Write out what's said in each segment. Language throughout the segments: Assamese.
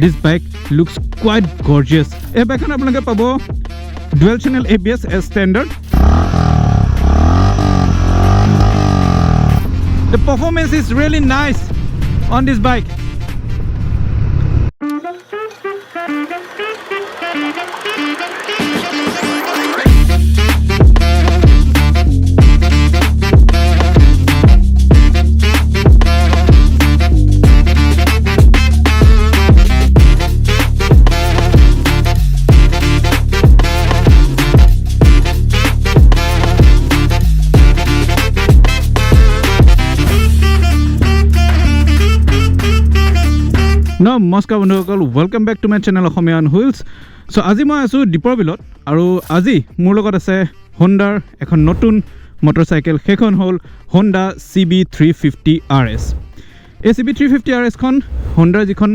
This bike looks quite gorgeous. A bike on apnaloke pabo dual channel ABS as standard. The performance is really nice on this bike. নমস্কাৰ বন্ধুসকল welcome back to my channel Asomiya on wheels so আজি মই আছো দীপৰ বিলত আৰু আজি মোৰ লগত আছে হোণ্ডাৰ এখন নতুন মটৰচাইকেল সেইখন হ'ল হোণ্ডা CB350RS এই CB350RS খন হোণ্ডাৰ যিখন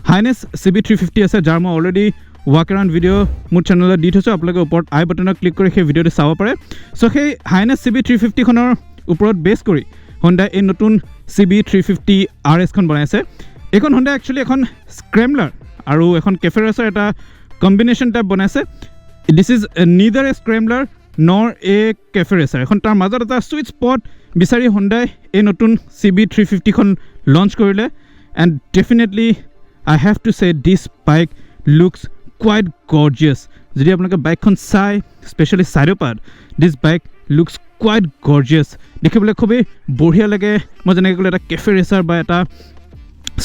হাইনেছ CB350 আছে যাৰ মই অলৰেডি ৱাক এৰাউণ্ড ভিডিঅ' মোৰ চেনেলত দি থৈছোঁ আপোনালোকে ওপৰত আই বাটনত ক্লিক কৰি সেই ভিডিঅ'টো চাব পাৰে সো সেই হাইনেছ CB350 খনৰ ওপৰত বেছ কৰি হোণ্ডাই এই নতুন CB350RS খন বনাইছে এখন হোণ্ডা একচুৱেলি এখন স্ক্ৰেমলাৰ আৰু এখন কেফে ৰেচাৰ এটা কম্বিনেশ্যন টাইপ বনাইছে দিছ ইজ নিডাৰ এ স্ক্ৰেমলাৰ নৰ এ কেফে ৰেচাৰ এখন তাৰ মাজত এটা ছুইট স্পট বিচাৰি হোণ্ডাই এই নতুন CB350 খন লঞ্চ কৰিলে and definitely I have to চে দিছ বাইক লুকছ কোৱাইট গৰ্জিয়াছ যদি আপোনালোকে বাইকখন চাই স্পেচিয়েলি ছাইডৰ পাৰ্ট দিছ বাইক লুকছ কোৱাইট গৰ্জিয়াছ দেখিবলৈ খুবেই বঢ়িয়া লাগে মই যেনেকৈ ক'লোঁ এটা কেফে ৰেচাৰ বা এটা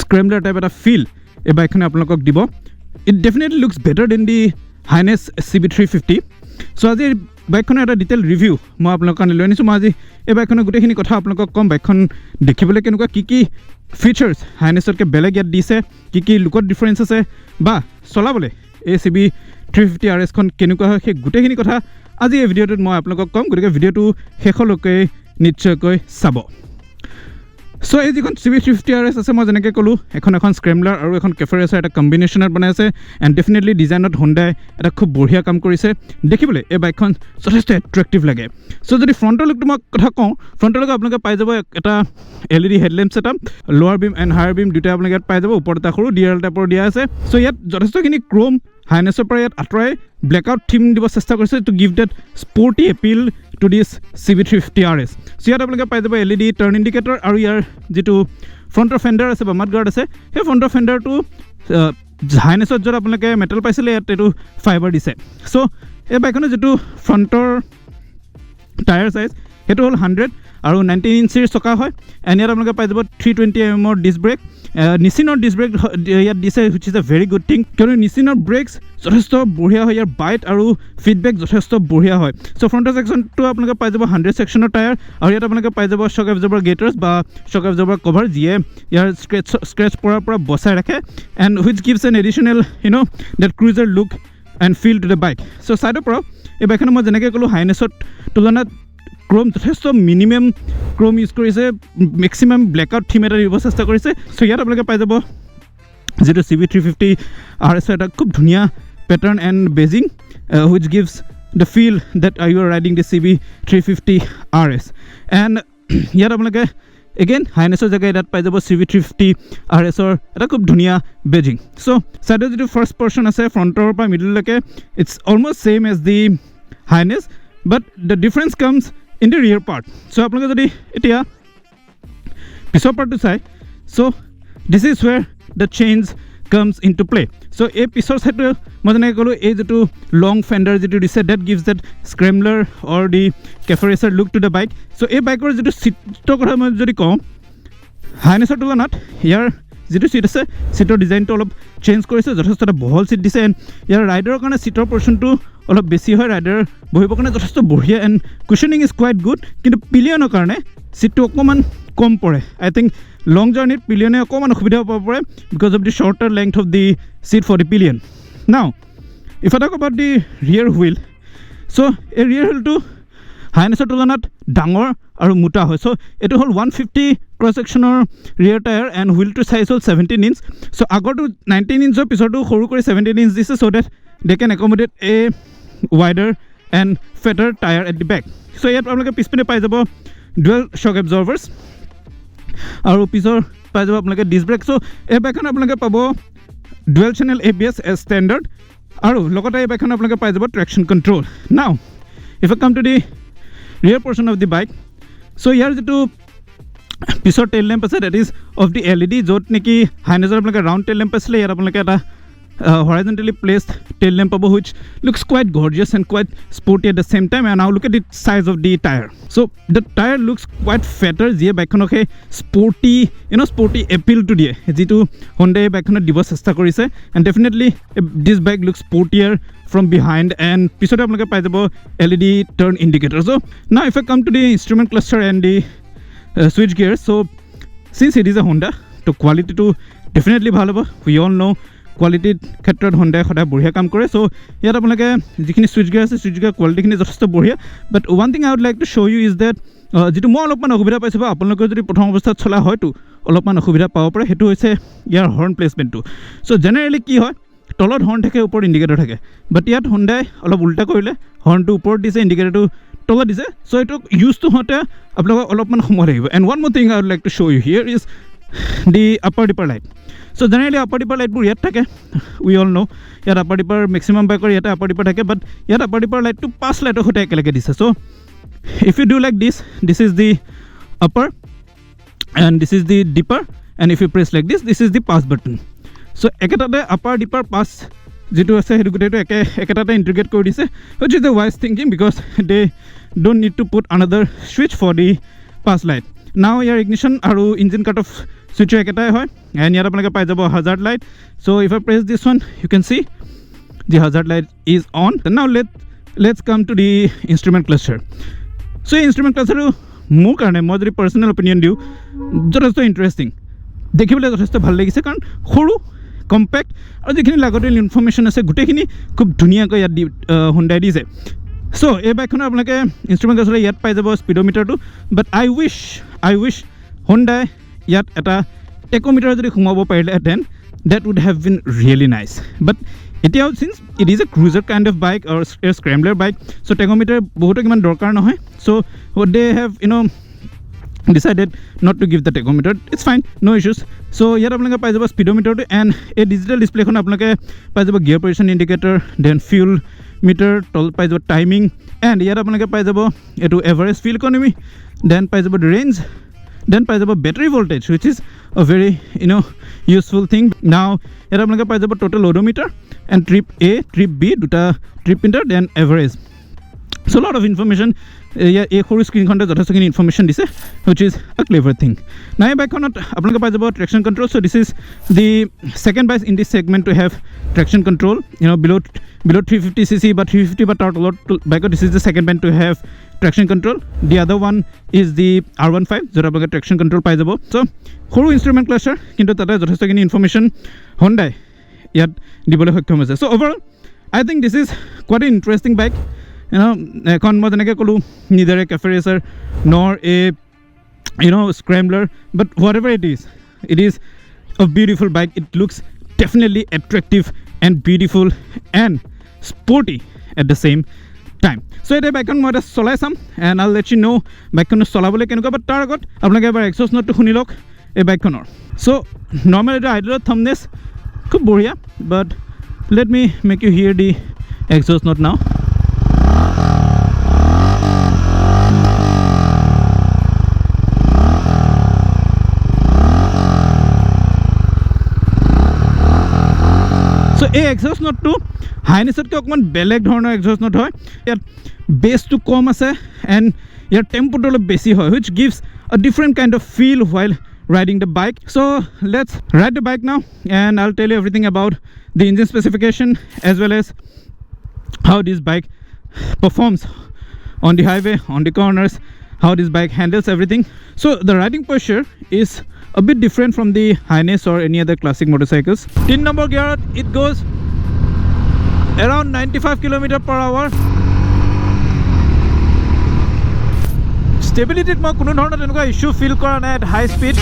স্ক্ৰেমলাৰ টাইপ এটা ফিল এই বাইকখনে আপোনালোকক দিব it definitely looks better than the Highness CB350 চ' আজি বাইকখনৰ এটা ডিটেইল ৰিভিউ মই আপোনালোকৰ কাৰণে লৈ আনিছোঁ মই আজি এই বাইকখনৰ গোটেইখিনি কথা আপোনালোকক ক'ম বাইকখন দেখিবলৈ কেনেকুৱা কি ফিচাৰ্ছ হাইনেছতকৈ বেলেগ ইয়াত দিছে কি লুকত ডিফাৰেঞ্চ আছে বা চলাবলৈ এই CB350RS খন কেনেকুৱা হয় সেই গোটেইখিনি কথা আজি এই ভিডিঅ'টোত মই আপোনালোকক ক'ম গতিকে ভিডিঅ'টো শেষলৈকে নিশ্চয়কৈ চাব সো এই যিখন CB350RS আছে মই যেনেকৈ ক'লোঁ এখন স্ক্ৰেমলাৰ আৰু এখন কেফে ৰেচাৰ এটা কম্বিনেশ্যনত বনাইছে এণ্ড ডেফিনেটলি ডিজাইনত হোণ্ডাই এটা খুব বঢ়িয়া কাম কৰিছে দেখিবলৈ এই বাইকখন যথেষ্ট এট্ৰেক্টিভ লাগে সো যদি ফ্ৰণ্টৰ লুকটো মই কথা কওঁ ফ্ৰণ্টৰ লুক আপোনালোকে পাই যাব এটা LED হেডলেম্প ছেটআপ লোৱাৰ বিম এণ্ড হায়াৰ বিম দুটাই আপোনালোকে ইয়াত পাই যাব ওপৰত এটা সৰু DRL টাইপৰ দিয়া আছে সো ইয়াত যথেষ্টখিনি ক্ৰোম হাইনেছৰ পৰা ইয়াত আঁতৰাই ব্লেকআউট থিম দিব চেষ্টা কৰিছে to give that sporty appeal to this CB350RS so ইয়াত আপোনালোকে পাই যাব LED টাৰ্ণ ইণ্ডিকেটৰ আৰু ইয়াৰ যিটো ফ্ৰণ্টৰ ফেণ্ডাৰ আছে বা মাডগাৰ্ড আছে সেই ফ্ৰণ্টৰ ফেণ্ডাৰটো হাইনেছত য'ত আপোনালোকে মেটেল পাইছিলে ইয়াত এইটো ফাইবাৰ দিছে চ' এই বাইকখনৰ যিটো ফ্ৰণ্টৰ টায়াৰ চাইজ সেইটো হ'ল 100 আৰু 19 ইঞ্চিৰ চকা হয় এণ্ড ইয়াত আপোনালোকে পাই যাব 320 mm ডিছ ব্ৰেক নিচিনৰ ডিছ ব্ৰেক ইয়াত দিছে which is a very good thing কিয়নো নিচিনৰ ব্ৰেকছ যথেষ্ট বঢ়িয়া হয় ইয়াৰ বাইট আৰু ফিডবেক যথেষ্ট বঢ়িয়া হয় চ' ফ্ৰণ্টৰ ছেকশ্যনটো আপোনালোকে পাই যাব 100 ছেকশ্যনৰ টায়াৰ আৰু ইয়াত আপোনালোকে পাই যাব শ্বক এবজৰ্বাৰ গেটাৰ্ছ বা শ্বক এবজৰ্বাৰ কভাৰ যিয়ে ইয়াৰ স্ক্ৰেচ পৰাৰ পৰা বচাই ৰাখে and which gives an additional that cruiser look and feel to the bike so' ছাইডৰ পৰাও এই বাইকখনত মই যেনেকৈ ক'লোঁ হাইনেছত তুলনাত ক্ৰোম যথেষ্ট মিনিমাম ক্ৰোম ইউজ কৰিছে মেক্সিমাম ব্লেকআউট থিম এটা দিব চেষ্টা কৰিছে চ' ইয়াত আপোনালোকে পাই যাব যিটো CB350RS এটা খুব ধুনীয়া pattern and badging which gives the feel that you are riding the CB350RS and ইয়াত আপোনালোকে এগেইন হাইনেছৰ জেগাত ইয়াত পাই যাব CB350RSৰ এটা খুব ধুনীয়া বেজিং চ' ছাইডৰ যিটো ফাৰ্ষ্ট পৰ্চন আছে ফ্ৰণ্টৰ পৰা মিডললৈকে it's almost same as the H'ness but the difference comes in the rear part so' আপোনালোকে যদি এতিয়া পিছৰ পাৰ্টটো চাই so' this is where the change comes in to play so' এই পিছৰ ছাইডটো মই যেনেকৈ ক'লোঁ এই যিটো লং ফেণ্ডাৰ যিটো দিছে that gives that scrambler or the cafe racer look to the bike so' এই বাইকৰ যিটো ছিটৰ কথা মই যদি কওঁ হাইনেছৰ তুলনাত ইয়াৰ যিটো ছিট আছে ছিটৰ ডিজাইনটো অলপ চেঞ্জ কৰিছে যথেষ্ট এটা বহল ছিট দিছে এণ্ড ইয়াৰ ৰাইডাৰৰ কাৰণে ছিটৰ পৰ্চনটো অলপ বেছি হয় ৰাইডাৰ বহিবৰ কাৰণে যথেষ্ট বঢ়িয়া এণ্ড কুশ্যনিং ইজ কোৱাইট গুড কিন্তু পিলিয়নৰ কাৰণে ছিটটো অকণমান কম পৰে আই থিংক লং জাৰ্ণিত পিলিয়নে অকণমান অসুবিধা পাব পাৰে because of the shorter length of the seat for the pillion now if I talk about the rear wheel so' এই ৰিয়েৰ হুইলটো হাইনেছৰ তুলনাত ডাঙৰ আৰু মোটা হয় চ' এইটো হ'ল 150 ক্ৰছ ছেকশ্যনৰ ৰিয়েৰ টায়াৰ এণ্ড হুইলটোৰ চাইজ হ'ল 17 ইঞ্চ চ' আগৰটো 19 ইঞ্চৰ পিছৰটো সৰু কৰি 17 ইঞ্চ দিছে so' that they can accommodate a wider and fatter tyre at the back so' ইয়াত আপোনালোকে পিছপিনে পাই যাব ডুৱেল শ্বক এবজৰ্ভাৰ্ছ আৰু পিছৰ পাই যাব আপোনালোকে ডিছ ব্ৰেক চ' এই বাইকখন আপোনালোকে পাব dual channel ABS as standard aru logate ei bike khon apnaloke pai jabo traction control. Now if I come to the rear portion of the bike, so here jetu pisor tail lamp ase that is of the LED jot neki harness apnaloke round tail lamp asle here apnaloke eta horizontally placed tail lamp abo, which looks quite gorgeous and quite sporty at the same time. And now look at the size of the tire. So the tire looks quite fatter. Je bike khonok sporty, sporty appeal to die jitu Honda bike khonot dibo chesta korise, and definitely this bike looks sportier from behind. And pisote apnaloke pai jabo LED turn indicator. So now if I come to the instrument cluster and the switch gears, so since it is a Honda, to quality to definitely bhal hobo. We all know কোৱালিটিৰ ক্ষেত্ৰত হণ্ডাই সদায় বঢ়িয়া কাম কৰে। চ' ইয়াত আপোনালোকে যিখিনি ছুইচ গিয়াৰ আছে ছুইচ গিয়াৰ কোৱালিটিখিনি যথেষ্ট বঢ়িয়া। But one thing I would like to show' you is that যিটো মই অলপমান অসুবিধা পাইছোঁ বা আপোনালোকে যদি প্ৰথম অৱস্থাত চলা হয়তো অলপমান অসুবিধা পাব পাৰে, সেইটো হৈছে ইয়াৰ হৰ্ণ প্লেচমেণ্টটো। চ' জেনেৰেলি কি হয়, তলত হৰ্ণ থাকে, ওপৰত ইণ্ডিকেটৰ থাকে, বাট ইয়াত হণ্ডাই অলপ উল্টা কৰিলে, হৰ্ণটো ওপৰত দিছে, ইণ্ডিকেটৰটো তলত দিছে। চ' এইটো ইউজটো হওঁতে আপোনালোকক অলপমান সময় লাগিব। And one more thing I would like to show' you here is the upper dipper light. So generally upper dipper light bur yat thake, we all know yat upper dipper maximum bike or yat upper dipper thake, but yat upper dipper light to pass light hote ekelage dise. So if you do like this, this is the upper and this is the dipper, and if you press like this, this is the pass button. So eketate upper dipper pass jitu ase hetu gote to eketate integrate kori dise, which is the wise thinking because they don't need to put another switch for the pass light. Now your ignition aru engine cut off switch eketai hoy, and here apnaloke pai jabo hazard light. So if I press this one, you can see the hazard light is on. And now let's come to the instrument cluster. So instrument cluster মোৰ কাৰণে মই যদি পাৰ্চনেল অপিনিয়ন দিওঁ যথেষ্ট ইণ্টাৰেষ্টিং, দেখিবলৈ যথেষ্ট ভাল লাগিছে, কাৰণ সৰু কম্পেক্ট আৰু যিখিনি লাগতিয়াল ইনফৰ্মেশ্যন আছে গোটেইখিনি খুব ধুনীয়াকৈ ইয়াত হুণ্ডাই দিছে। চ' এই বাইকখনৰ আপোনালোকে ইনষ্ট্ৰুমেণ্ট ক্লাছৰ ইয়াত পাই যাব স্পীডোমিটাৰটো, বাট আই উইচ হুণ্ডাই ইয়াত এটা টেকোমিটাৰ যদি সোমাব পাৰিলে then that would have been really nice. But এতিয়াও since it is a cruiser kind of bike or scrambler bike, so' tachometer বহুতক ইমান দৰকাৰ নহয়। So' they have decided not to give the tachometer. It's fine, no issues. So here apnaloke pai jabo speedometer to, and a digital display khon apnaloke pai jabo gear position indicator, then fuel meter, tol pai jabo timing, and here apnaloke pai jabo etu average fuel economy, then pai jabo the range, then pai jabo battery voltage, which is a very useful thing. Now here apnaloke pai jabo total odometer and trip A, trip B, duta trip meter, then average. So a lot of information. এই সৰু স্ক্ৰীণখনতে যথেষ্টখিনি ইনফৰ্মেশ্যন দিছে, which is a clever thing. Now এই বাইকখনত আপোনালোকে পাই যাব traction control. So this is the second bike in this segment to have traction control. Below 350cc বা 350 বা তাৰ তলত বাইকত this is the second bike to have traction control. The other one is the R15 য'ত আপোনালোকে traction control পাই যাব. So সৰু ইনষ্ট্ৰুমেণ্ট ক্লাষ্টাৰ, কিন্তু তাতে যথেষ্টখিনি ইনফৰ্মেশ্যন হণ্ডাই ইয়াত দিবলৈ সক্ষম হৈছে. So overall I think this is quite an interesting bike. এখন মই যেনেকৈ ক'লোঁ neither a cafe racer nor a scrambler, but whatever it is a beautiful bike. It looks definitely attractive and beautiful and sporty at the same time. So এই বাইকখন মই এটা চলাই চাম, and I'll let you know বাইকখন চলাবলৈ কেনেকুৱা। বাট তাৰ আগত আপোনালোকে এবাৰ এক্সষ্ট নোটটো শুনি লওক এই বাইকখনৰ। চ' নৰ্মেল এটা আইডলৰ থাম্বনেছ খুব বঢ়িয়া, but let me make you hear the exhaust note now. So' এই এক্সষ্ট নোটটো হাইনেছতকৈ অকণমান বেলেগ ধৰণৰ এক্সষ্ট নোট হয়। ইয়াত বেছটো কম আছে এণ্ড ইয়াৰ টেম্পোটো অলপ বেছি হয়, which gives a different kind of feel while riding the bike. So let's ride the bike now, and I'll tell you everything about the engine specification as well as how this bike performs on the highway, on the corners, how this bike handles everything. So the riding posture is a bit different from the Highness or any other classic motorcycles. 3 number gear, it goes around 95 km/h. Stability মই কোনো ধৰণৰ তেনেকুৱা ইস্যু ফিল কৰা নাই at high speed.